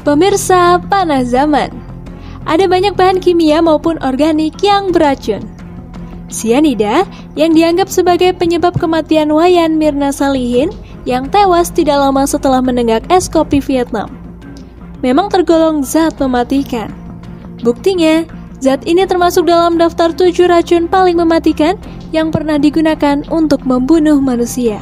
Pemirsa, panah zaman. Ada banyak bahan kimia maupun organik yang beracun. Sianida yang dianggap sebagai penyebab kematian Wayan Mirna Salihin yang tewas tidak lama setelah menenggak es kopi Vietnam, memang tergolong zat mematikan. Buktinya, zat ini termasuk dalam daftar 7 racun paling mematikan yang pernah digunakan untuk membunuh manusia.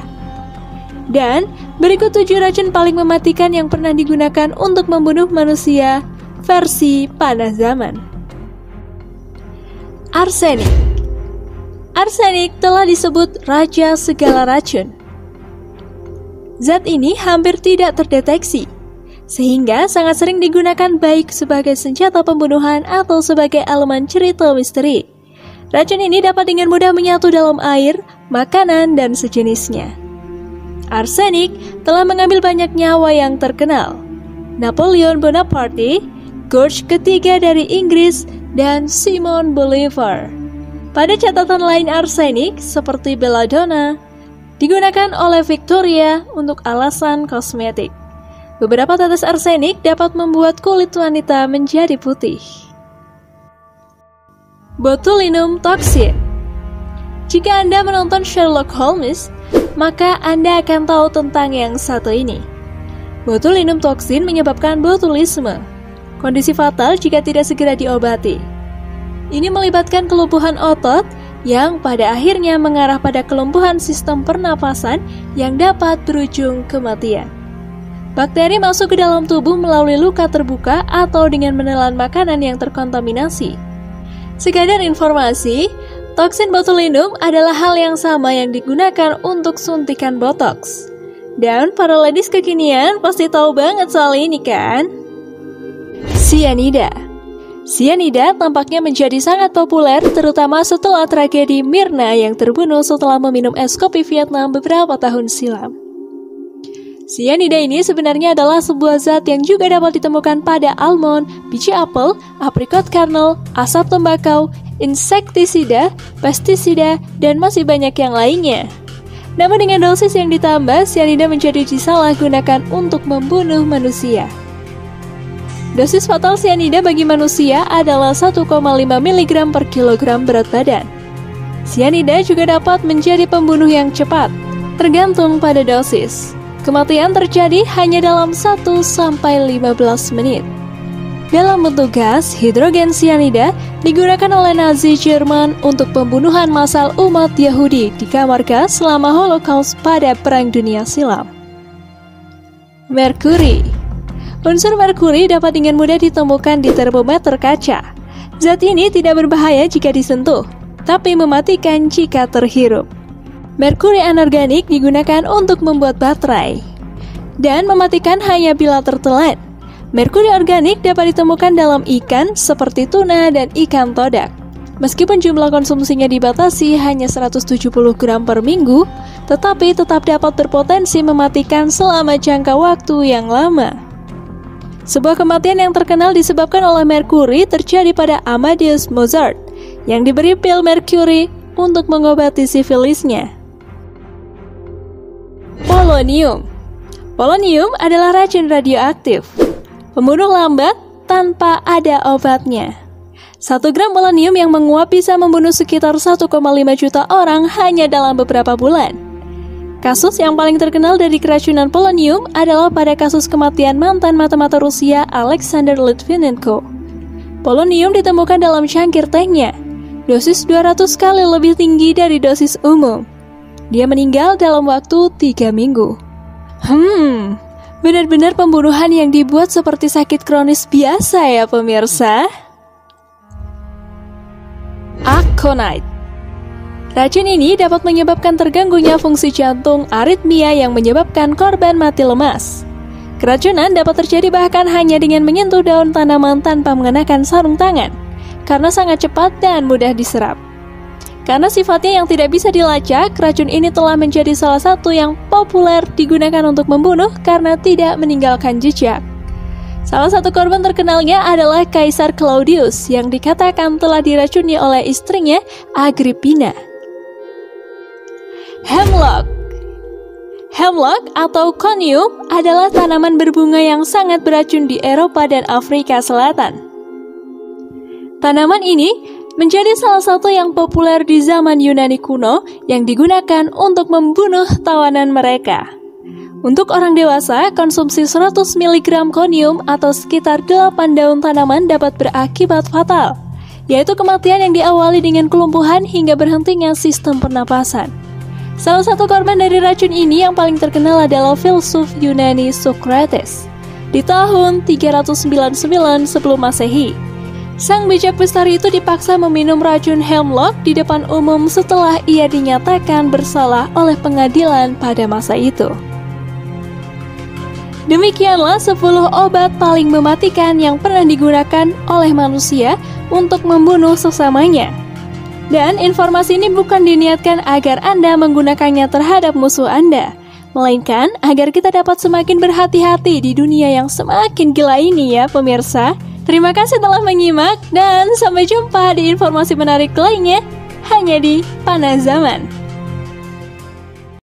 Dan berikut 7 racun paling mematikan yang pernah digunakan untuk membunuh manusia versi panah zaman. Arsenik. Arsenik telah disebut raja segala racun. Zat ini hampir tidak terdeteksi, sehingga sangat sering digunakan baik sebagai senjata pembunuhan atau sebagai elemen cerita misteri. Racun ini dapat dengan mudah menyatu dalam air, makanan, dan sejenisnya. Arsenik telah mengambil banyak nyawa yang terkenal. Napoleon Bonaparte, George III dari Inggris, dan Simon Bolivar. Pada catatan lain, arsenik seperti belladonna digunakan oleh Victoria untuk alasan kosmetik. Beberapa tetes arsenik dapat membuat kulit wanita menjadi putih. Botulinum toxin. Jika Anda menonton Sherlock Holmes, maka Anda akan tahu tentang yang satu ini. Botulinum toxin menyebabkan botulisme, kondisi fatal jika tidak segera diobati. Ini melibatkan kelumpuhan otot yang pada akhirnya mengarah pada kelumpuhan sistem pernapasan yang dapat berujung kematian. Bakteri masuk ke dalam tubuh melalui luka terbuka atau dengan menelan makanan yang terkontaminasi. Sekadar informasi, toksin botulinum adalah hal yang sama yang digunakan untuk suntikan botox. Dan para ladies kekinian pasti tahu banget soal ini kan? Sianida. Sianida tampaknya menjadi sangat populer terutama setelah tragedi Mirna yang terbunuh setelah meminum es kopi Vietnam beberapa tahun silam. Sianida ini sebenarnya adalah sebuah zat yang juga dapat ditemukan pada almond, biji apel, aprikot kernel, asap tembakau, insektisida, pestisida, dan masih banyak yang lainnya. Namun dengan dosis yang ditambah, sianida menjadi disalahgunakan untuk membunuh manusia. Dosis fatal sianida bagi manusia adalah 1,5 mg per kilogram berat badan. Sianida juga dapat menjadi pembunuh yang cepat, tergantung pada dosis. Kematian terjadi hanya dalam 1-15 menit. Dalam bentuk gas, hidrogen sianida digunakan oleh Nazi Jerman untuk pembunuhan massal umat Yahudi di kamar gas selama Holocaust pada Perang Dunia Silam. Merkuri. Unsur merkuri dapat dengan mudah ditemukan di termometer kaca. Zat ini tidak berbahaya jika disentuh, tapi mematikan jika terhirup. Merkuri anorganik digunakan untuk membuat baterai, dan mematikan hanya bila tertelan. Merkuri organik dapat ditemukan dalam ikan seperti tuna dan ikan todak. Meskipun jumlah konsumsinya dibatasi hanya 170 gram per minggu, tetapi tetap dapat berpotensi mematikan selama jangka waktu yang lama. Sebuah kematian yang terkenal disebabkan oleh merkuri terjadi pada Amadeus Mozart yang diberi pil merkuri untuk mengobati sifilisnya. Polonium. Polonium adalah racun radioaktif, pembunuh lambat tanpa ada obatnya. 1 gram polonium yang menguap bisa membunuh sekitar 1,5 juta orang hanya dalam beberapa bulan. Kasus yang paling terkenal dari keracunan polonium adalah pada kasus kematian mantan mata-mata Rusia Alexander Litvinenko. Polonium ditemukan dalam cangkir tehnya, dosis 200 kali lebih tinggi dari dosis umum. Dia meninggal dalam waktu 3 minggu. Benar-benar pembunuhan yang dibuat seperti sakit kronis biasa ya pemirsa. Aconite. Racun ini dapat menyebabkan terganggunya fungsi jantung, aritmia yang menyebabkan korban mati lemas. Keracunan dapat terjadi bahkan hanya dengan menyentuh daun tanaman tanpa mengenakan sarung tangan, karena sangat cepat dan mudah diserap. Karena sifatnya yang tidak bisa dilacak, racun ini telah menjadi salah satu yang populer digunakan untuk membunuh karena tidak meninggalkan jejak. Salah satu korban terkenalnya adalah Kaisar Claudius yang dikatakan telah diracuni oleh istrinya Agrippina. Hemlock. Hemlock atau Conium adalah tanaman berbunga yang sangat beracun di Eropa dan Afrika Selatan. Tanaman ini menjadi salah satu yang populer di zaman Yunani kuno yang digunakan untuk membunuh tawanan mereka. Untuk orang dewasa, konsumsi 100 mg Conium atau sekitar 8 daun tanaman dapat berakibat fatal, yaitu kematian yang diawali dengan kelumpuhan hingga berhentinya sistem pernapasan. Salah satu korban dari racun ini yang paling terkenal adalah filsuf Yunani Socrates di tahun 399 sebelum Masehi. Sang bijak bestari itu dipaksa meminum racun hemlock di depan umum setelah ia dinyatakan bersalah oleh pengadilan pada masa itu. Demikianlah 10 obat paling mematikan yang pernah digunakan oleh manusia untuk membunuh sesamanya. Dan informasi ini bukan diniatkan agar Anda menggunakannya terhadap musuh Anda, melainkan agar kita dapat semakin berhati-hati di dunia yang semakin gila ini ya pemirsa. Terima kasih telah menyimak dan sampai jumpa di informasi menarik lainnya hanya di Panas Zaman.